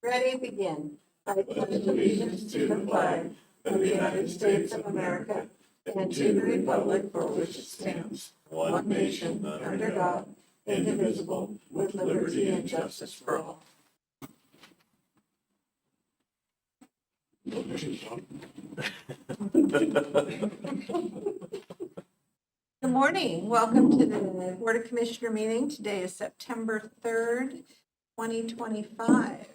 Ready, begin. I pledge allegiance to the flag of the United States of America and to the republic for which it stands, one nation, under God, indivisible, with liberty and justice for all. Good morning. Welcome to the Board of Commissioner meeting. Today is September 3rd, 2025.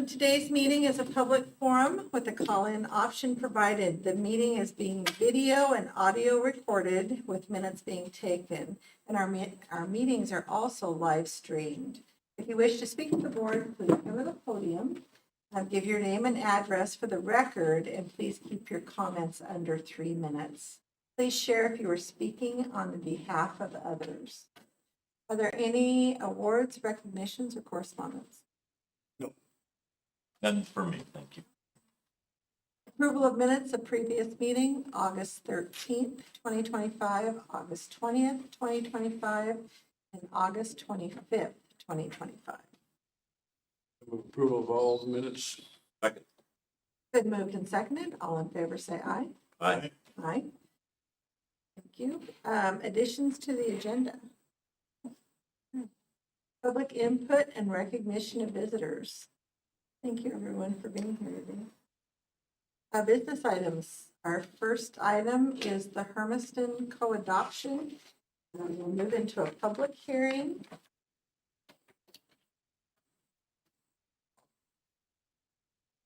Today's meeting is a public forum with a call-in option provided. The meeting is being video and audio recorded with minutes being taken, and our meetings are also live streamed. If you wish to speak to the board, please come to the podium. Give your name and address for the record, and please keep your comments under 3 minutes. Please share if you are speaking on behalf of others. Are there any awards, recognitions, or correspondence? No. None for me, thank you. Approval of minutes of previous meeting, August 13th, 2025, August 20th, 2025, and August 25th, 2025. Approval of all the minutes. Second. Been moved and seconded. All in favor say aye. Aye. Aye. Thank you. Additions to the agenda. Public input and recognition of visitors. Thank you, everyone, for being here today. Business items. Our first item is the Hermiston co-adoption. We'll move into a public hearing.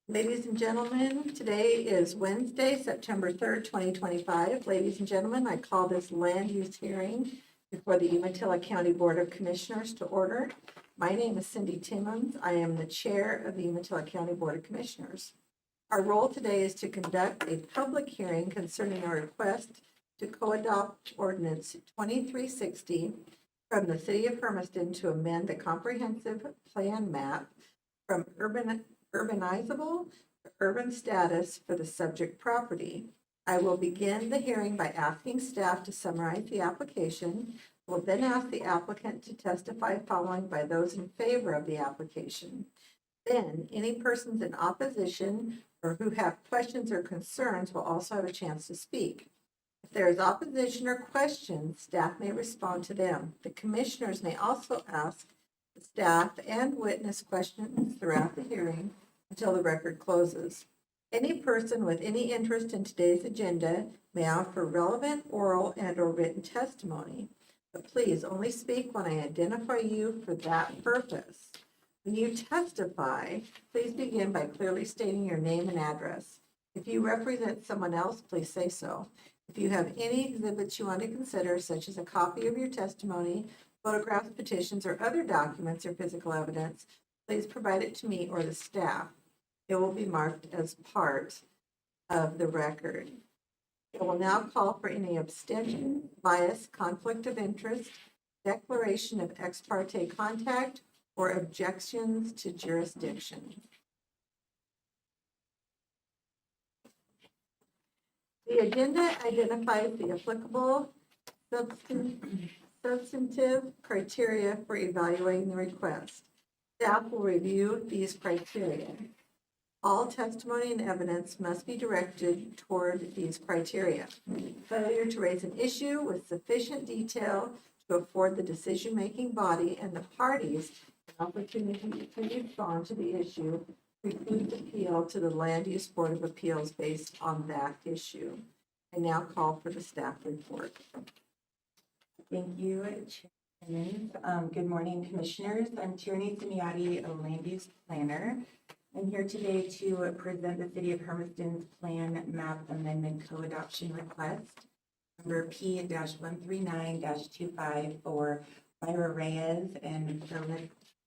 Ladies and gentlemen, today is Wednesday, September 3rd, 2025. Ladies and gentlemen, I call this land use hearing before the Umatilla County Board of Commissioners to order. My name is Cindy Timmons. I am the chair of the Umatilla County Board of Commissioners. Our role today is to conduct a public hearing concerning a request to co-adopt ordinance 2360 from the city of Hermiston to amend the comprehensive plan map from urbanizable to urban status for the subject property. I will begin the hearing by asking staff to summarize the application. We'll then ask the applicant to testify, followed by those in favor of the application. Then, any persons in opposition or who have questions or concerns will also have a chance to speak. If there is opposition or questions, staff may respond to them. The commissioners may also ask the staff and witness questions throughout the hearing until the record closes. Any person with any interest in today's agenda may offer relevant oral and/or written testimony, but please only speak when I identify you for that purpose. When you testify, please begin by clearly stating your name and address. If you represent someone else, please say so. If you have any exhibits you want to consider, such as a copy of your testimony, photographs, petitions, or other documents or physical evidence, please provide it to me or the staff. It will be marked as part of the record. I will now call for any abstention, bias, conflict of interest, declaration of ex parte contact, or objections to jurisdiction. The agenda identifies the applicable substantive criteria for evaluating the request. Staff will review these criteria. All testimony and evidence must be directed toward these criteria. Failure to raise an issue with sufficient detail to afford the decision-making body and the parties an opportunity to respond to the issue precludes appeal to the Land Use Board of Appeals based on that issue. I now call for the staff report. Thank you, Chairman. Good morning, Commissioners. I'm Tierney Simiati, a land use planner. I'm here today to present the City of Hermiston's Plan Map Amendment Co-Adoption Request, number P-139-25 for Waiver Reyes and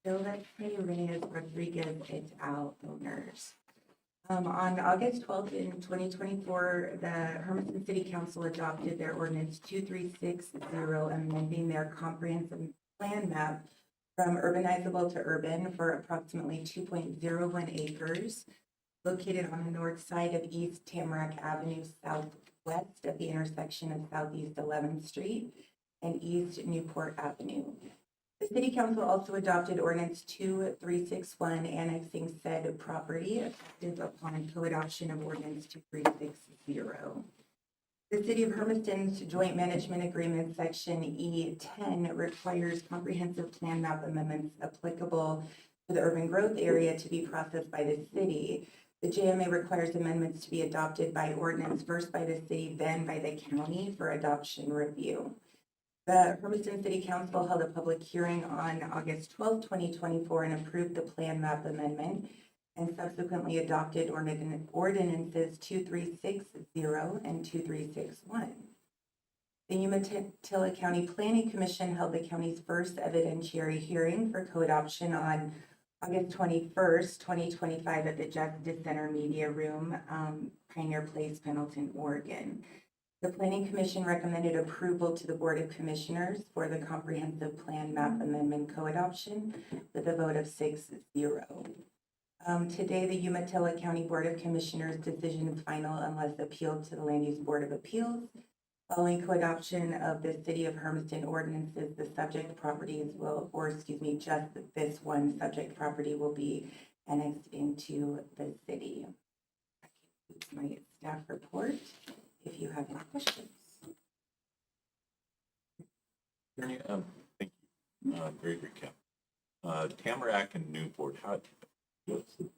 Philip Reyes Rodriguez et al. Owners. On August 12th in 2024, the Hermiston City Council adopted their ordinance 2360, amending their comprehensive plan map from urbanizable to urban for approximately 2.01 acres, located on the north side of East Tamarack Avenue, southwest at the intersection of Southeast 11th Street and East Newport Avenue. The City Council also adopted Ordinance 2361 annexing said property effective upon co-adoption of Ordinance 2360. The City of Hermiston's Joint Management Agreement, Section E10, requires comprehensive plan map amendments applicable to the urban growth area to be processed by the city. The JMA requires amendments to be adopted by ordinance, first by the city, then by the county for adoption review. The Hermiston City Council held a public hearing on August 12, 2024, and approved the plan map amendment and subsequently adopted ordinances 2360 and 2361. The Umatilla County Planning Commission held the county's first evidentiary hearing for co-adoption on August 21st, 2025 at the Justice Center Media Room, Pioneer Place, Pendleton, Oregon. The Planning Commission recommended approval to the Board of Commissioners for the Comprehensive Plan Map Amendment co-adoption with a vote of 6-0. Today, the Umatilla County Board of Commissioners' decision is final unless appealed to the Land Use Board of Appeals. Following co-adoption of the City of Hermiston ordinances, the subject properties will, just this one subject property will be annexed into the city. That concludes my staff report. If you have any questions. Thank you. Great recap. Tamarack and Newport, what's the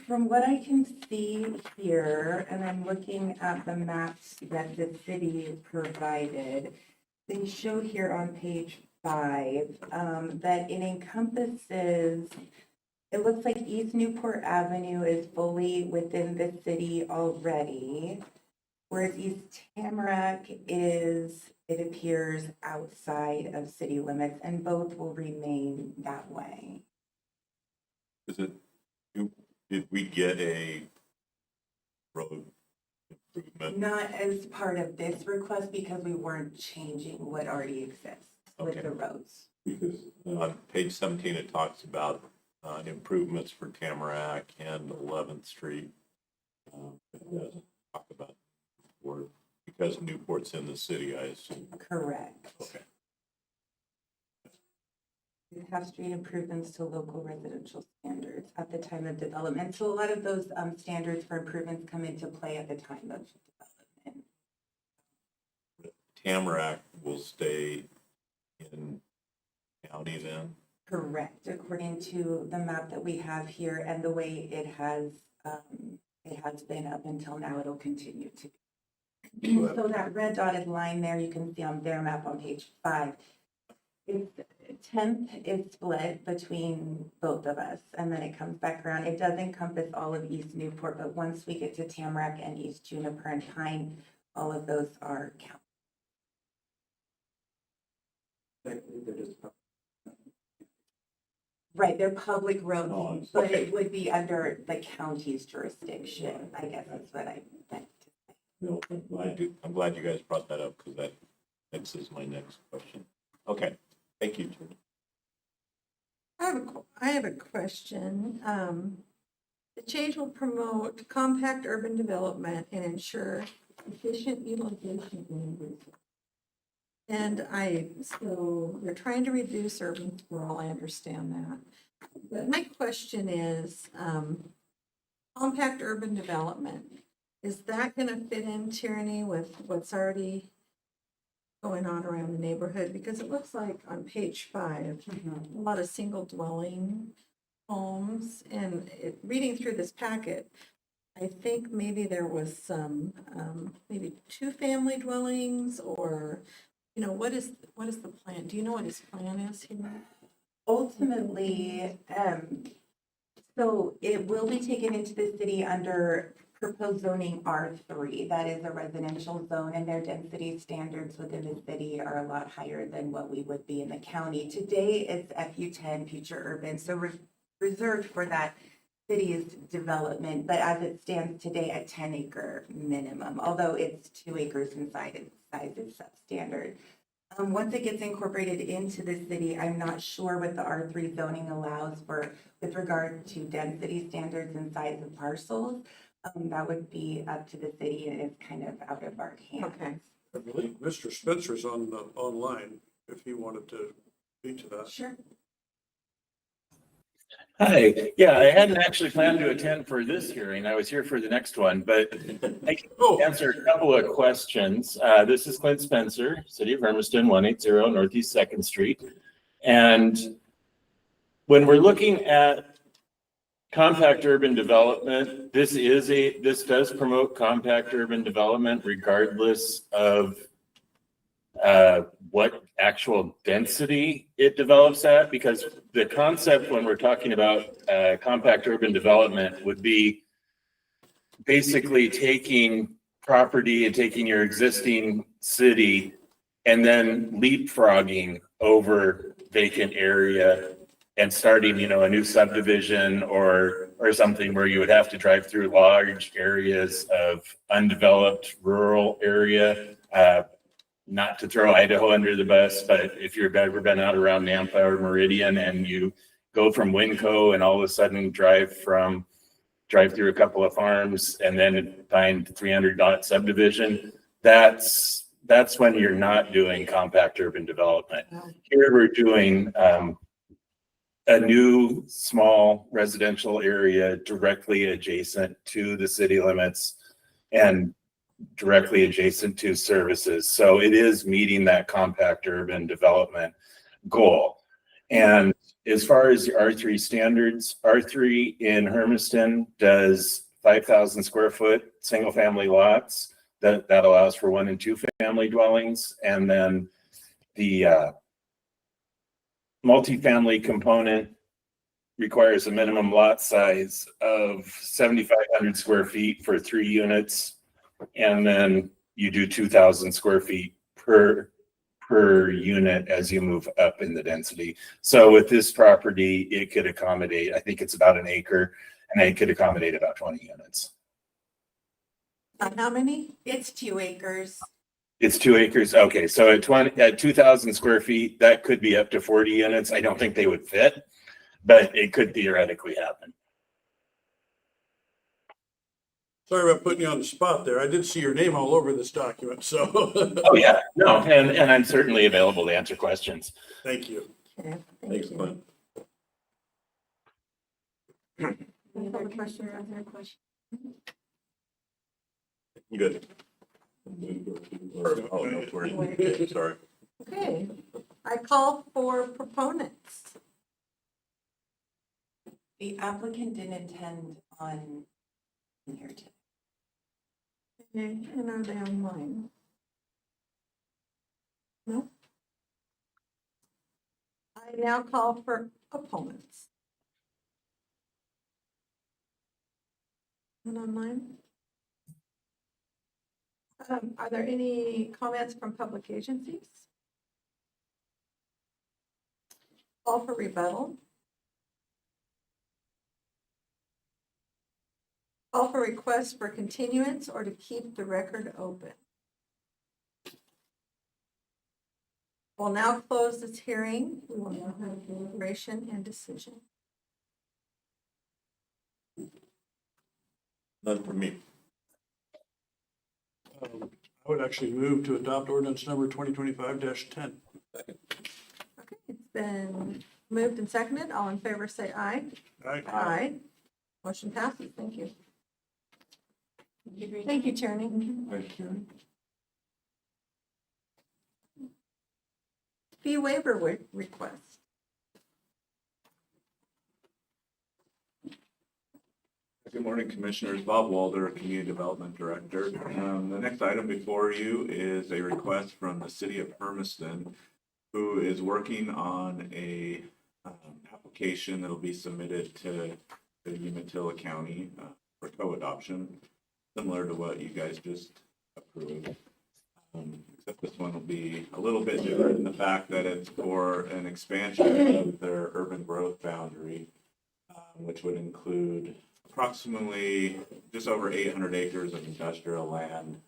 From what I can see here, and I'm looking at the maps that the city provided, they show here on page 5 that it encompasses, it looks like East Newport Avenue is fully within the city already, whereas East Tamarack is, it appears, outside of city limits, and both will remain that way. Did we get a road improvement? Not as part of this request because we weren't changing what already exists with Okay. the roads. Because on page 17, it talks about improvements for Tamarack and 11th Street. It doesn't talk about Newport, because Newport's in the city, I assume. Correct. Okay. We have street improvements to local residential standards at the time of development. So a lot of those standards for improvements come into play at the time of development. Tamarack will stay in county then? Correct, according to the map that we have here and the way it has been up until now, it'll continue to be. So that red dotted line there, you can see on their map on page 5. It's 10th is split between both of us, and then it comes back around. It does encompass all of East Newport, but once we get to Tamarack and East Juniper and Pine, all of those are counted. Right, they're public roads, Oh, but okay. it would be under the county's jurisdiction. I guess that's what I meant to say. No, I'm glad you guys brought that up, because that answers my next question. Okay, thank you, Jim. I have a question. The change will promote compact urban development and ensure efficient utilization of land resources. And so we're trying to reduce urban sprawl, I understand that. But my question is, compact urban development, is that going to fit in, Tierney, with what's already going on around the neighborhood? Because it looks like on page 5, a lot of single dwelling homes, and reading through this packet, I think maybe there was some, maybe 2-family dwellings, or, what is the plan? Do you know what his plan is here? Ultimately, so it will be taken into the city under proposed zoning R3. That is a residential zone, and their density standards within the city are a lot higher than what we would be in the county. Today, it's FU10, future urban, so reserved for that city's development, but as it stands today at 10-acre minimum, although it's 2 acres in size is substandard. Once it gets incorporated into the city, I'm not sure what the R3 zoning allows for with regard to density standards and size of parcels. That would be up to the city and it's kind of out of our hands. Okay. I believe Mr. Spencer's on the online if he wanted to speak to that. Sure. Hi, yeah, I hadn't actually planned to attend for this hearing. I was here for the next one, but I can answer a couple of questions. This is Clint Spencer, City of Hermiston, 180 Northeast 2nd Street. And when we're looking at compact urban development, this does promote compact urban development regardless of what actual density it develops at, because the concept when we're talking about compact urban development would be basically taking property and taking your existing city and then leapfrogging over vacant area and starting, a new subdivision or something where you would have to drive through large areas of undeveloped rural area. Not to throw Idaho under the bus, but if you've ever been out around Nampa or Meridian and you go from Winco and all of a sudden drive through a couple of farms and then find 300 dot subdivision, that's when you're not doing compact urban development. Here we're doing a new small residential area directly adjacent to the city limits and directly adjacent to services. So it is meeting that compact urban development goal. And as far as the R3 standards, R3 in Hermiston does 5,000 square foot single family lots. That allows for 1 and 2 family dwellings. And then the multifamily component requires a minimum lot size of 7,500 square feet for 3 units. And then you do 2,000 square feet per unit as you move up in the density. So with this property, it could accommodate, I think it's about an acre, and it could accommodate about 20 units. How many? It's 2 acres. It's 2 acres. Okay, so at 2,000 square feet, that could be up to 40 units. I don't think they would fit, but it could theoretically happen. Sorry about putting you on the spot there. I did see your name all over this document, so. Oh, yeah, no, and I'm certainly available to answer questions. Thank you. Okay, Thanks, thank you. Clint. Any other questions on their question? Good. Oh, no, sorry. Sorry. Okay, I call for proponents. The applicant didn't intend on being here today. Okay, and are they online? No? I now call for opponents. And online? Are there any comments from public agencies? Call for rebuttal. Call for requests for continuance or to keep the record open. We'll now close this hearing. We will now have deliberation and decision. None for me. I would actually move to adopt ordinance number 2025-10. Okay, it's been moved and seconded. All in favor say aye. Aye. Aye. Motion passes. Thank you. Thank you, Tierney. Fee waiver request. Good morning, Commissioners. Bob Walder, Community Development Director. The next item before you is a request from the City of Hermiston, who is working on a application that will be submitted to the Umatilla County for co-adoption, similar to what you guys just approved. Except this one will be a little bit different in the fact that it's for an expansion of their urban growth boundary, which would include approximately just over 800 acres of industrial land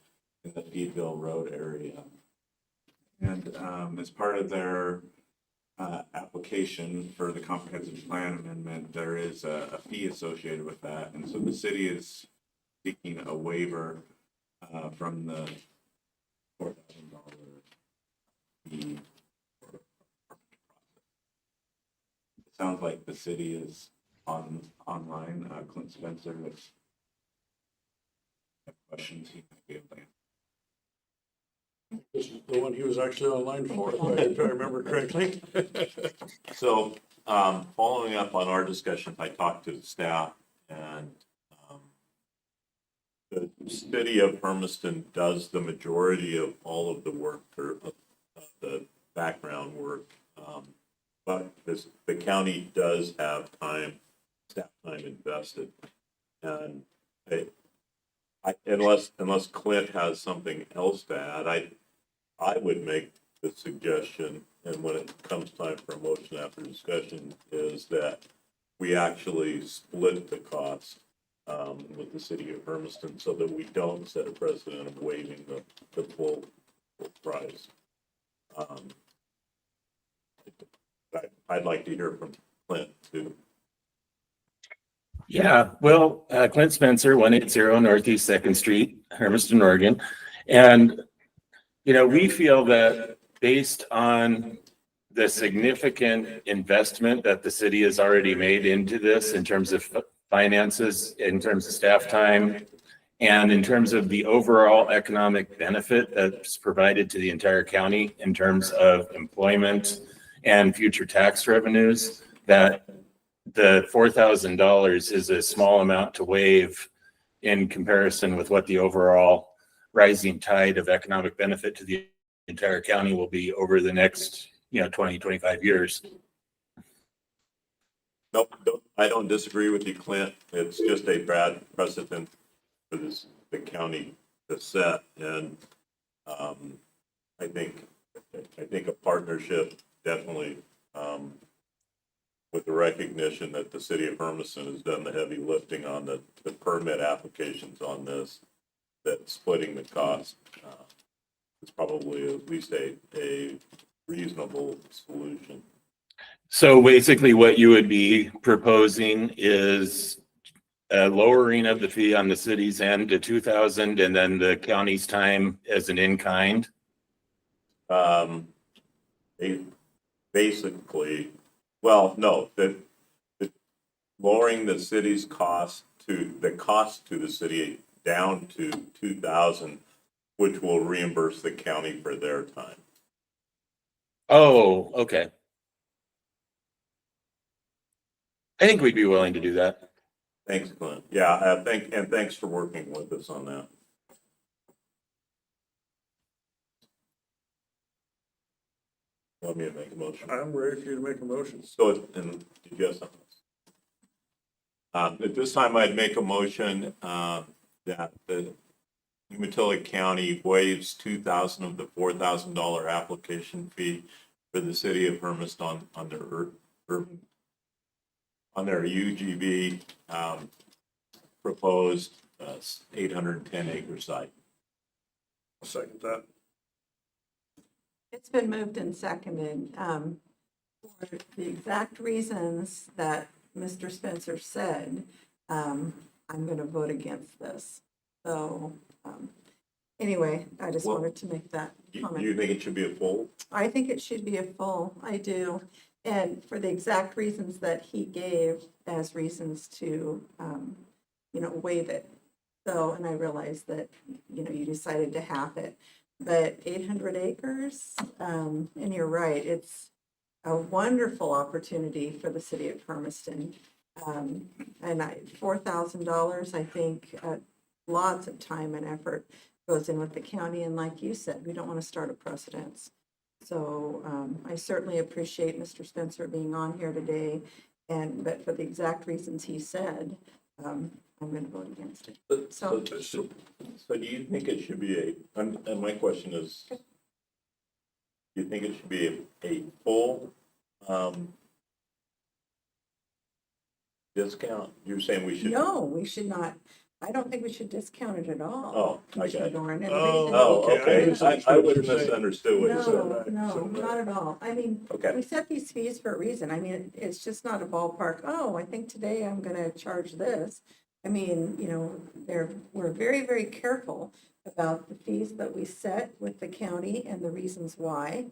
in the Feedville Road area. And as part of their application for the comprehensive plan amendment, there is a fee associated with that. And so the city is seeking a waiver from the $4,000 fee. It sounds like the city is online. Clint Spencer, if you have questions, he might be able to answer. This is the one he was actually online for, if I remember correctly. So, following up on our discussion, I talked to the staff, and the city of Hermiston does the majority of all of the work, or the background work. But the county does have staff time invested. And unless Clint has something else to add, I would make the suggestion, and when it comes time for a motion after discussion, is that we actually split the cost with the city of Hermiston so that we don't set a precedent of waiving the full price. I'd like to hear from Clint too. Yeah, well, Clint Spencer, 180 Northeast Second Street, Hermiston, Oregon. And, we feel that based on the significant investment that the city has already made into this in terms of finances, in terms of staff time, and in terms of the overall economic benefit that's provided to the entire county in terms of employment and future tax revenues, that the $4,000 is a small amount to waive in comparison with what the overall rising tide of economic benefit to the entire county will be over the next, 20, 25 years. Nope, I don't disagree with you, Clint. It's just a bad precedent for the county to set. And I think a partnership definitely, with the recognition that the city of Hermiston has done the heavy lifting on the permit applications on this, that splitting the cost is probably at least a reasonable solution. So basically what you would be proposing is a lowering of the fee on the city's end to 2,000 and then the county's time as an in-kind. Basically, well, no, the lowering the city's cost to the city down to 2,000, which will reimburse the county for their time. Oh, okay. I think we'd be willing to do that. Thanks, Clint. Yeah, thanks for working with us on that. Want me to make a motion? I'm ready for you to make a motion. So, and did you have something else? At this time, I'd make a motion that the Umatilla County waives 2,000 of the $4,000 application fee for the city of Hermiston on their UGB proposed 810 acre site. I'll second that. It's been moved and seconded for the exact reasons that Mr. Spencer said. I'm going to vote against this. So anyway, I just wanted to make that Do comment. you think it should be a full? I think it should be a full, I do. And for the exact reasons that he gave as reasons to, waive it. So, and I realize that, you decided to half it, but 800 acres, and you're right, it's a wonderful opportunity for the city of Hermiston. And $4,000, I think lots of time and effort goes in with the county. And like you said, we don't want to start a precedence. So I certainly appreciate Mr. Spencer being on here today. But for the exact reasons he said, I'm going to vote against it. So do you think it should be and my question is, do you think it should be a full discount? You're saying we should? No, we should not. I don't think we should discount it at all. Oh, Commissioner okay. Doran. And the Oh, reason- Oh, Okay, I okay. misunderstood I what would you're saying. misunderstood what you said. No, not at all. I mean, Okay. we set these fees for a reason. I mean, it's just not a ballpark, oh, I think today I'm going to charge this. I mean, you know, we're very, very careful about the fees that we set with the county and the reasons why.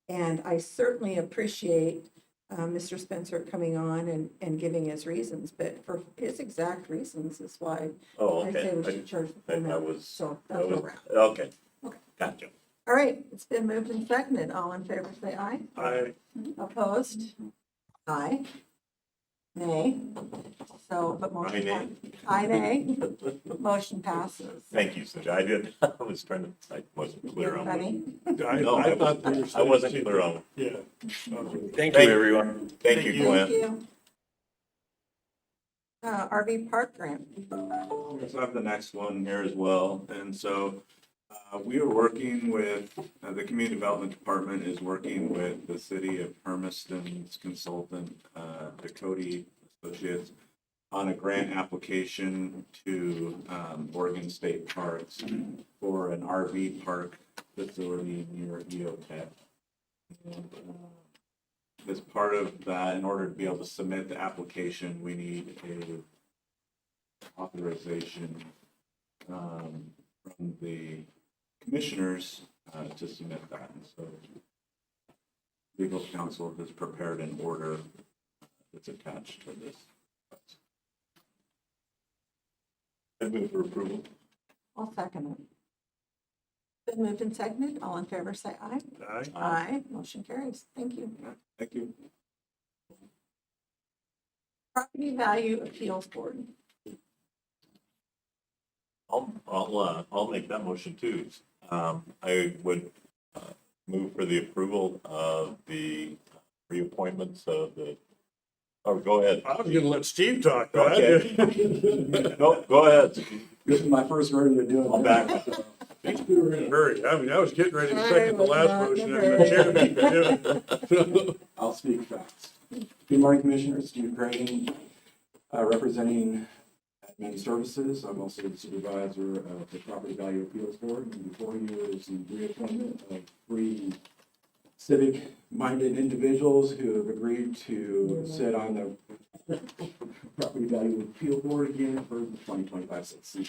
And I certainly appreciate Mr. Spencer coming on and giving his reasons, but for his exact reasons is why Oh, I say we okay. should charge the I full amount. was, So I that's where was, we're at. okay. Okay. Gotcha. All right, it's been moved and seconded. All in favor, say aye. I, Opposed? Aye. Nay. So, but Aye, motion. nay. Aye, nay. Motion passes. Thank you, Cindy. I did, I was trying to, I wasn't clear on what. Funny. No, I thought they were I saying. wasn't clear on. Yeah. Thank you, everyone. Thank you, Thank Glenn. you. RV park grant. So I have the next one here as well. And so we are working with, the Community Development Department is working with the city of Hermiston's consultant, Dakota Associates, on a grant application to Oregon State Parks for an RV park facility near EOTech. And, as part of that, in order to be able to submit the application, we need a authorization from the commissioners to submit that. And so legal counsel has prepared an order that's attached to this. I move for approval. I'll second it. Been moved and seconded. All in favor, say aye. Aye. Aye. Motion carries. Thank you. Thank you. Property Value Appeals Board. I'll make that motion too. I would move for the approval of the reappointments of the, oh, go ahead. I was gonna let Steve talk. Okay. No, go ahead. This is my first rodeo doing I'm that. back. These two are in a hurry. I mean, I was getting ready to second the I was last not motion in a and the chair beat me to it. I'll speak fast. Good morning, Commissioners. Steve Crane, representing Admin Services. I'm also the supervisor of the Property Value Appeals Board. And before you is the reappointment of 3 civic-minded individuals who have agreed to sit on the Property Value Appeal Board again for the 2025 season.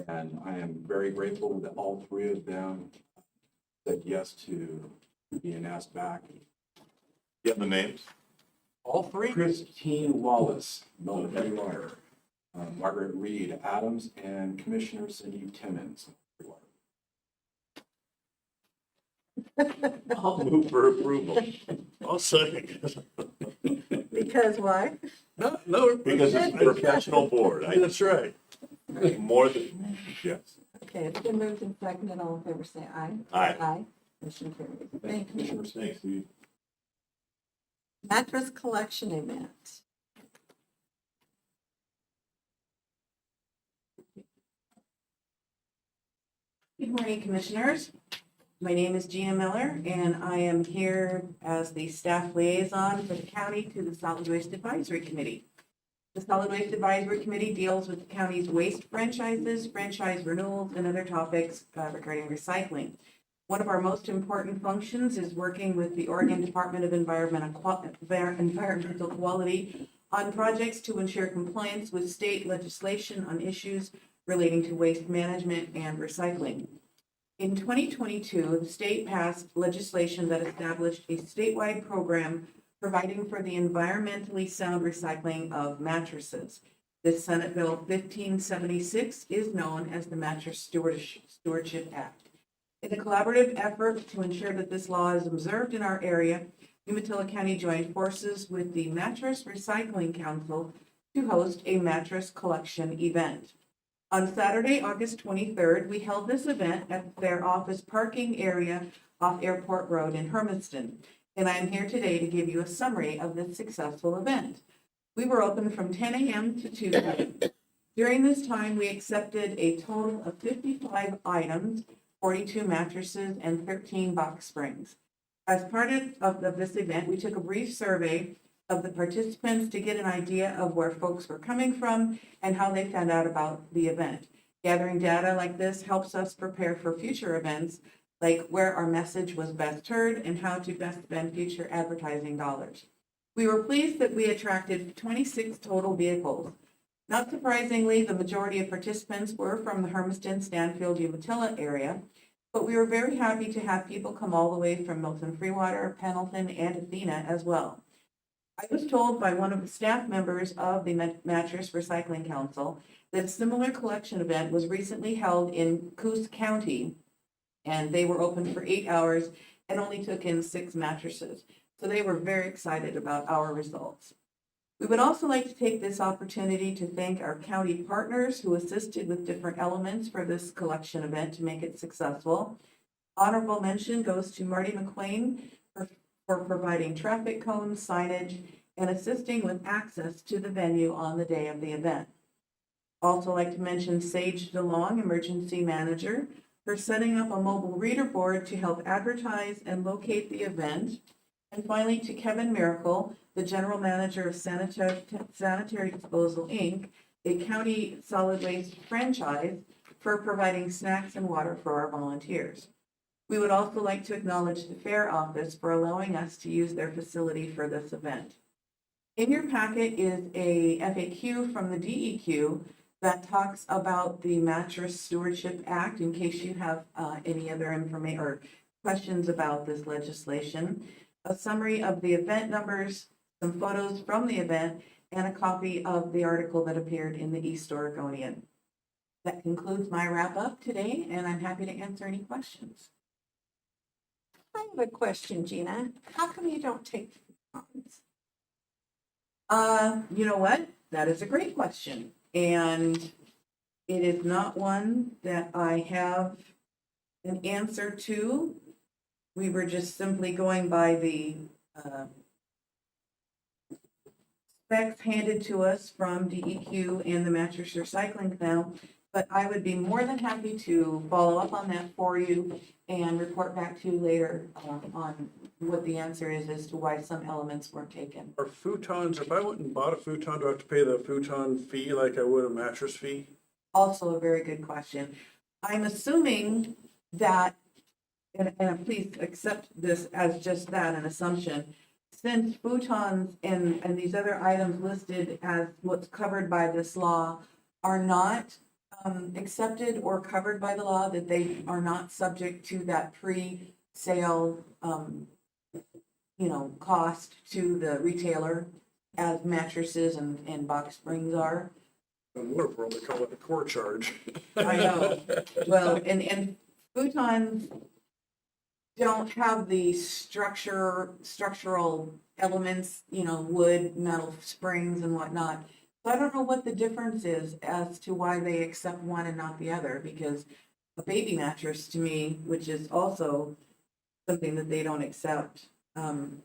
And I am very grateful that all 3 of them said yes to being asked back. You have the names? All three? Christine Wallace, Military Lawyer, Margaret Reed Adams, and Commissioner Cindy Timmons. I'll move for approval. I'll second. Because why? No. Because it's a professional board. That's right. More than, yes. Okay, it's been moved and seconded. All in favor, say aye. Aye. Aye. Motion carries. Thank you. Commissioners, thanks. Mattress collection event. Good morning, Commissioners. My name is Gina Miller, and I am here as the staff liaison for the county to the Solid Waste Advisory Committee. The Solid Waste Advisory Committee deals with the county's waste franchises, franchise renewals, and other topics regarding recycling. One of our most important functions is working with the Oregon Department of Environmental Quality on projects to ensure compliance with state legislation on issues relating to waste management and recycling. In 2022, the state passed legislation that established a statewide program providing for the environmentally sound recycling of mattresses. This Senate Bill 1576 is known as the Mattress Stewardship Act. In a collaborative effort to ensure that this law is observed in our area, Umatilla County joined forces with the Mattress Recycling Council to host a mattress collection event. On Saturday, August 23rd, we held this event at their office parking area off Airport Road in Hermiston, and I am here today to give you a summary of this successful event. We were open from 10 a.m. to 2 p.m. During this time, we accepted a total of 55 items, 42 mattresses, and 13 box springs. As part of this event, we took a brief survey of the participants to get an idea of where folks were coming from and how they found out about the event. Gathering data like this helps us prepare for future events, like where our message was best heard and how to best spend future advertising dollars. We were pleased that we attracted 26 total vehicles. Not surprisingly, the majority of participants were from the Hermiston, Stanfield, Umatilla area, but we were very happy to have people come all the way from Milton Freewater, Pendleton, and Athena as well. I was told by one of the staff members of the Mattress Recycling Council that a similar collection event was recently held in Coos County, and they were open for 8 hours and only took in 6 mattresses. So they were very excited about our results. We would also like to take this opportunity to thank our county partners who assisted with different elements for this collection event to make it successful. Honorable mention goes to Marty McQueen for providing traffic cones, signage, and assisting with access to the venue on the day of the event. Also like to mention Sage DeLong, Emergency Manager, for setting up a mobile reader board to help advertise and locate the event. And finally, to Kevin Miracle, the General Manager of Sanitary Disposal, Inc., a county solid waste franchise, for providing snacks and water for our volunteers. We would also like to acknowledge the Fair Office for allowing us to use their facility for this event. In your packet is a FAQ from the DEQ that talks about the Mattress Stewardship Act, in case you have any other information or questions about this legislation. A summary of the event numbers, some photos from the event, and a copy of the article that appeared in the East Oregonian. That concludes my wrap up today, and I'm happy to answer any questions. I have a question, Gina. How come you don't take coupons? You know what? That is a great question. And it is not one that I have an answer to. We were just simply going by the specs handed to us from DEQ and the Mattress Recycling Canal. But I would be more than happy to follow up on that for you and report back to you later on what the answer is as to why some elements weren't taken. Are futons, if I went and bought a futon, do I have to pay the futon fee like I would a mattress fee? Also a very good question. I'm assuming that, and please accept this as just that, an assumption, since futons and these other items listed as what's covered by this law are not accepted or covered by the law, that they are not subject to that pre-sale, cost to the retailer as mattresses and box springs are. In Woodruff world, they call it a core charge. I know. Well, and futons don't have the structural elements, wood, metal springs and whatnot. So I don't know what the difference is as to why they accept one and not the other, because a baby mattress to me, which is also something that they don't accept, kind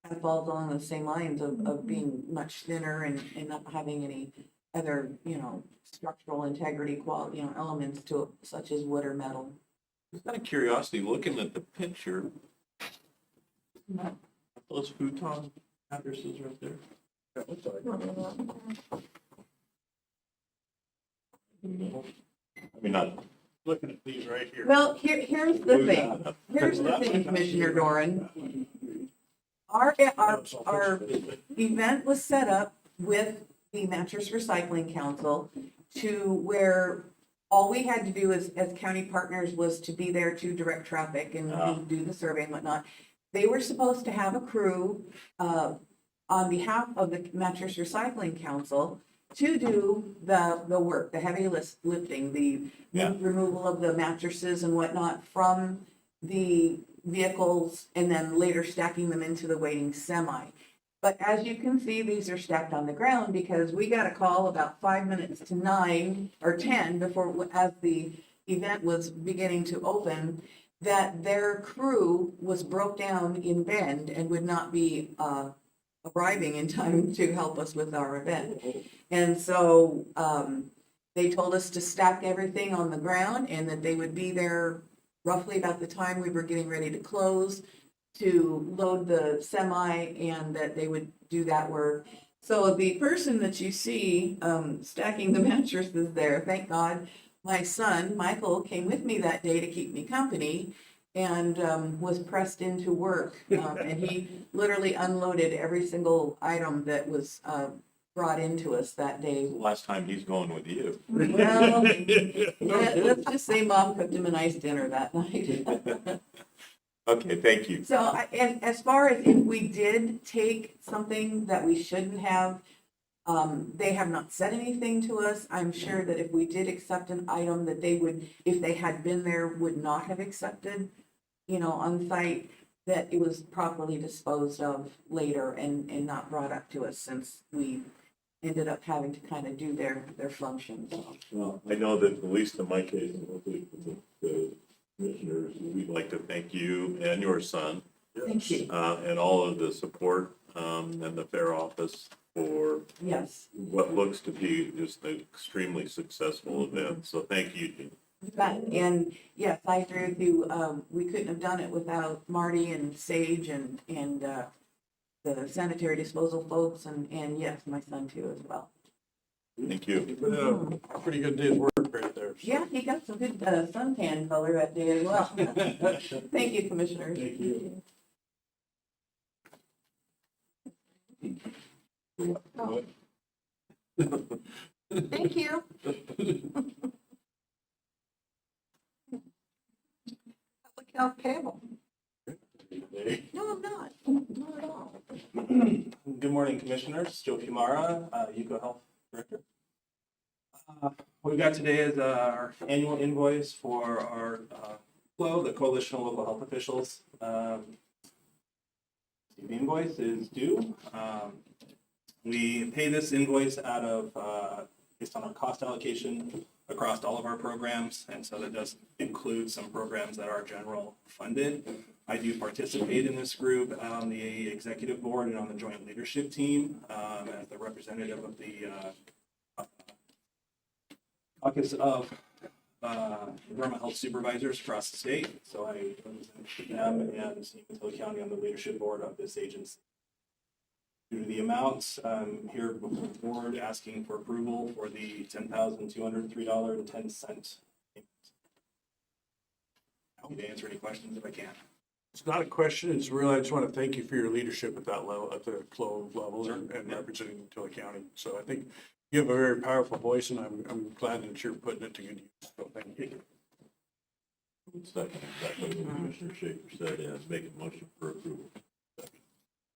of falls along the same lines of being much thinner and not having any other, structural integrity quality, elements to it, such as wood or metal. Just out of curiosity, looking at the picture, those futon mattresses right there. Yeah, it looks like. I mean, not looking at these right here. Well, here's the thing. Here's the thing, Commissioner Doran. Our event was set up with the Mattress Recycling Council to where all we had to do as county partners was to be there to direct traffic and do the survey and whatnot. They were supposed to have a crew on behalf of the Mattress Recycling Council to do the work, the heavy lifting, the removal of the mattresses and whatnot from the vehicles and then later stacking them into the waiting semi. But as you can see, these are stacked on the ground because we got a call about 5 minutes to 9 or 10 before, as the event was beginning to open, that their crew was broke down in Bend and would not be arriving in time to help us with our event. And so they told us to stack everything on the ground and that they would be there roughly about the time we were getting ready to close to load the semi, and that they would do that work. So the person that you see stacking the mattresses there, thank God, my son, Michael, came with me that day to keep me company. and was pressed into work. And he literally unloaded every single item that was brought into us that day. Last time he's going with you. Well, let's just say Mom cooked him a nice dinner that night. Okay, thank you. So, and as far as if we did take something that we shouldn't have, they have not said anything to us. I'm sure that if we did accept an item that they would, if they had been there, would not have accepted, on site, that it was properly disposed of later and not brought up to us since we ended up having to kind of do their functions. Well, I know that at least in my case, and hopefully for the commissioners, we'd like to thank you and your son, Thank you. and all of the support, and the fair office for Yes. what looks to be just an extremely successful event. So thank you, Jean. And yes, I agree with you. We couldn't have done it without Marty and Sage and the sanitary disposal folks and yes, my son too as well. Thank you. You put in a pretty good day's work right there. so. Yeah, he got some good suntan color that day as well. Thank you, Commissioners. Thank you. Oh. Thank you. Public health payable. No, I'm not. Not at all. Good morning, Commissioners. Joe Pumara, Yuko Health Director. What we've got today is our annual invoice for our FLOW, the Coalition of Local Health Officials. The invoice is due. We pay this invoice out of, based on our cost allocation across all of our programs, and so that does include some programs that are general funded. I do participate in this group on the executive board and on the joint leadership team as the representative of the caucus of Vermont Health Supervisors across the state. So I represent them and Umatilla County on the leadership board of this agency. Due to the amounts, I'm here before the board asking for approval for the $10,203.10. Happy to answer any questions if I can. It's not a question, it's really, I just want to thank you for your leadership at that level, at the CLO level and representing Umatilla County. So I think you have a very powerful voice and I'm glad that you're putting it to good use. So thank you. Second, exactly what Commissioner Shaker said, is make a motion for approval.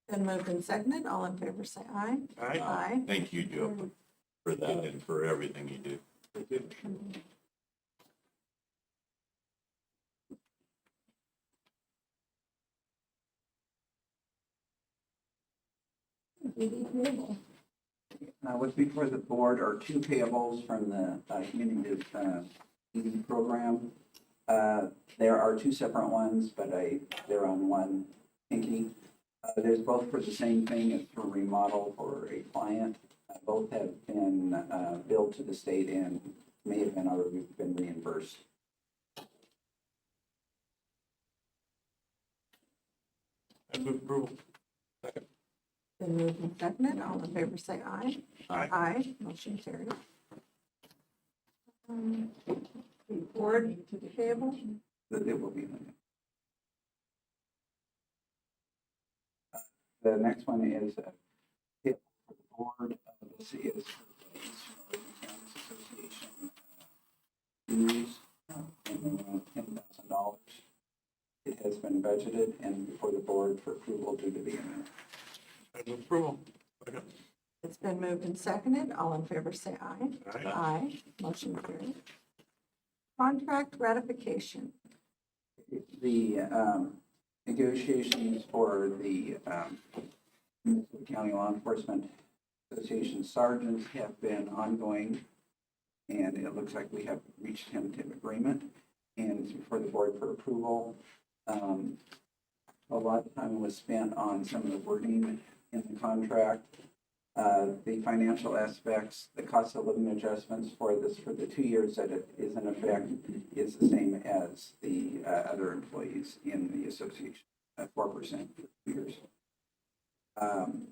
Been moved and seconded. All in favor, say aye. Aye. Aye. Thank you, Joe, for that and for everything you do. What's before the board are two payables from the community ED program. There are two separate ones, but they're on one pinky. There's both for the same thing. It's for remodel for a client. Both have been billed to the state and may have been already been reimbursed. I move approval. Second. Been moved and seconded. All in favor, say aye. Aye. Aye. Motion carried. Board payable. That it will be. The next one is for the board. This is for the Eastern Oregon Counties Association dues in the amount of $10,000. It has been budgeted and before the board for approval due to the amount. I move approval. Second. It's been moved and seconded. All in favor, say aye. Aye. Aye. Motion carried. Contract ratification. The negotiations for the County Law Enforcement Association sergeants have been ongoing, and it looks like we have reached tentative agreement, and it's before the board for approval. A lot of time was spent on some of the wording in the contract. The financial aspects, the cost of living adjustments for the 2 years that it is in effect is the same as the other employees in the association, at 4% for 2 years.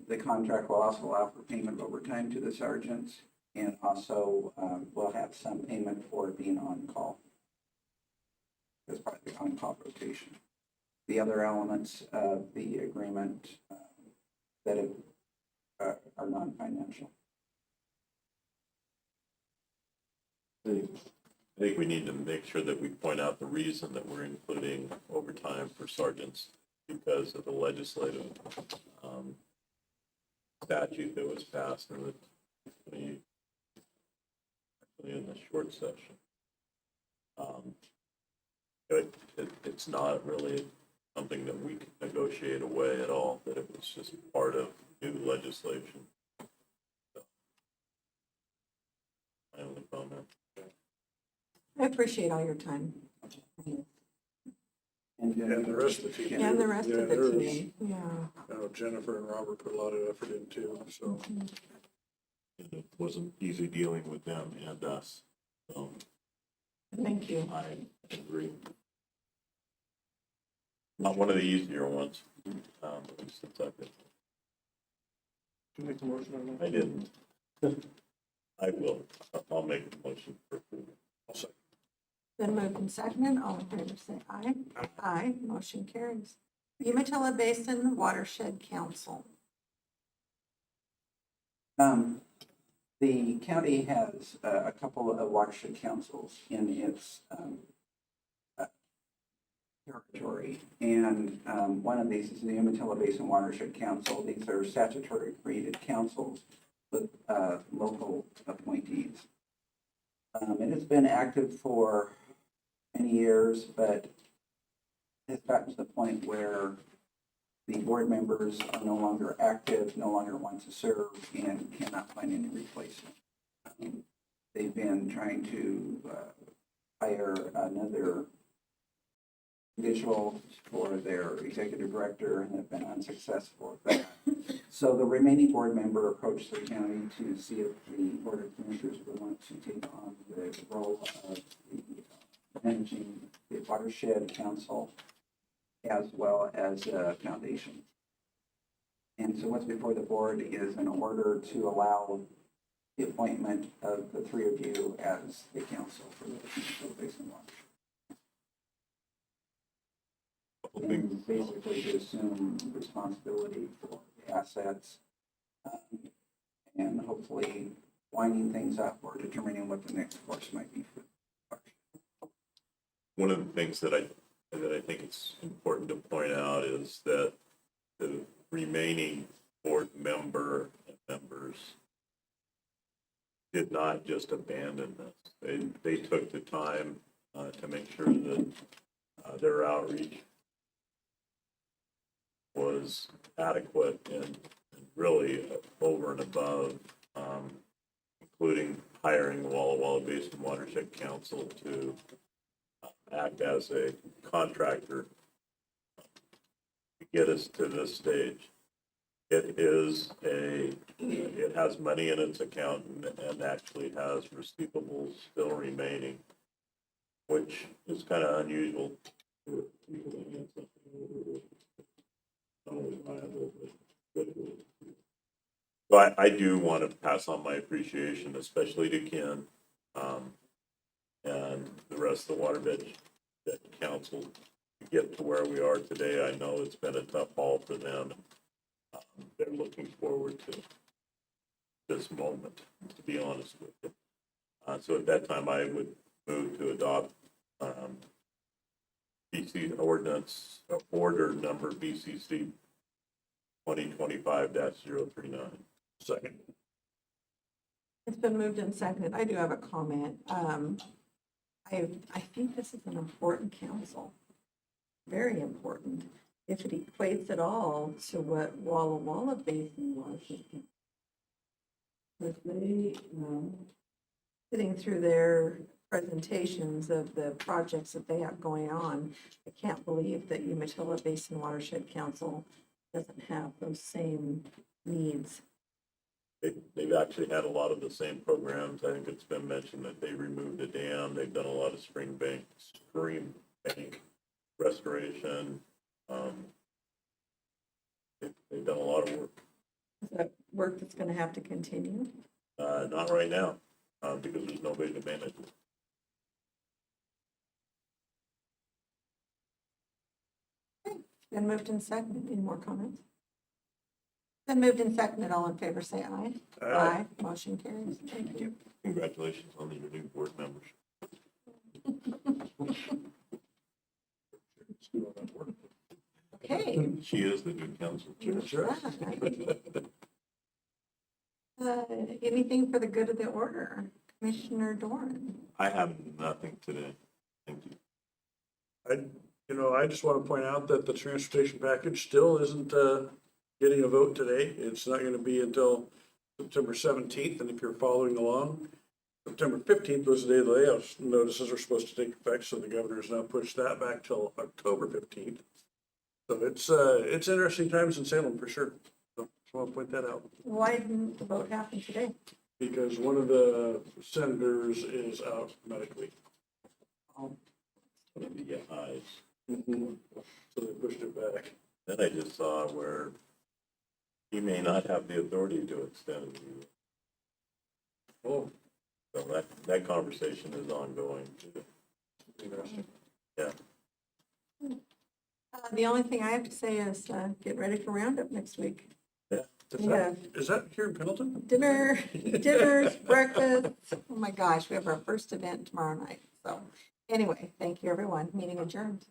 The contract will also allow for payment of overtime to the sergeants and also will have some payment for being on call. as part of the on-call rotation. The other elements of the agreement that are non-financial. I think we need to make sure that we point out the reason that we're including overtime for sergeants because of the legislative statute that was passed in the short session. It's not really something that we can negotiate away at all, that it was just part of new legislation. So, my only comment. I appreciate all your time. And And the rest of the team. And the rest of the there's, team, yeah. you know, Jennifer and Robert put a lot of effort into, so. And it wasn't easy dealing with them and us. So Thank you. I agree. Not one of the easier ones. Since I've been. Did you make the motion on that? I didn't. I will. I'll make the motion for approval. I'll second. Then moved and seconded, all in favor say aye. Aye, motion carries. Umatilla Basin Watershed Council. The county has a couple of watershed councils in its territory, and one of these is the Umatilla Basin Watershed Council. These are statutory created councils with local appointees. It has been active for many years, but it's gotten to the point where the board members are no longer active, no longer want to serve, and cannot find any replacement. They've been trying to hire another individual for their executive director and have been unsuccessful at that. So the remaining board member approached the county to see if the board of commissioners would want to take on the role of managing the watershed council as well as a foundation. And so what's before the board is an order to allow the appointment of the three of you as the council for the Umatilla Basin Watershed. And basically to assume responsibility for the assets and hopefully winding things up or determining what the next course might be for the watershed. One of the things that I think it's important to point out is that the remaining board members did not just abandon this. They took the time to make sure that their outreach was adequate and really over and above, including hiring the Walla Walla Basin Watershed Council to act as a contractor to get us to this stage. It has money in its account and actually has receivables still remaining, which is kind of unusual for people that have something not only viable, but it is. So I do want to pass on my appreciation, especially to Ken, and the rest of the Watershed Council to get to where we are today. I know it's been a tough haul for them. They're looking forward to this moment, to be honest with you. So at that time, I would move to adopt BC ordinance, order number BCC 2025-039. Second. It's been moved and seconded. I do have a comment. I think this is an important council, very important. If it equates at all to what Walla Walla Basin was. Because they, sitting through their presentations of the projects that they have going on, I can't believe that Umatilla Basin Watershed Council doesn't have those same needs. They've actually had a lot of the same programs. I think it's been mentioned that they removed a dam. They've done a lot of stream bank restoration. They've done a lot of work. Is that work that's going to have to continue? Not right now, because there's nobody to manage it. Been moved and seconded. Any more comments? Been moved and seconded. All in favor, say aye. Aye. Motion carries. Thank you. Congratulations on your new board members. Okay. She is the new council chair. Anything for the good of the order? Commissioner Doran? I have nothing today. Thank you. I just want to point out that the transportation package still isn't getting a vote today. It's not going to be until September 17th, and if you're following along, September 15th was the day the layoff notices are supposed to take effect, so the governor has now pushed that back till October 15th. So it's interesting times in Salem for sure. So just want to point that out. Why didn't the vote happen today? Because one of the senators is out medically. One of the ayes. So they pushed it back. Then I just saw where he may not have the authority to extend it. Oh, So that conversation is ongoing too. interesting. Yeah. The only thing I have to say is get ready for Roundup next week. Is that here in Pendleton? Dinners, breakfast. Oh my gosh, we have our first event tomorrow night. So anyway, thank you, everyone. Meeting adjourned.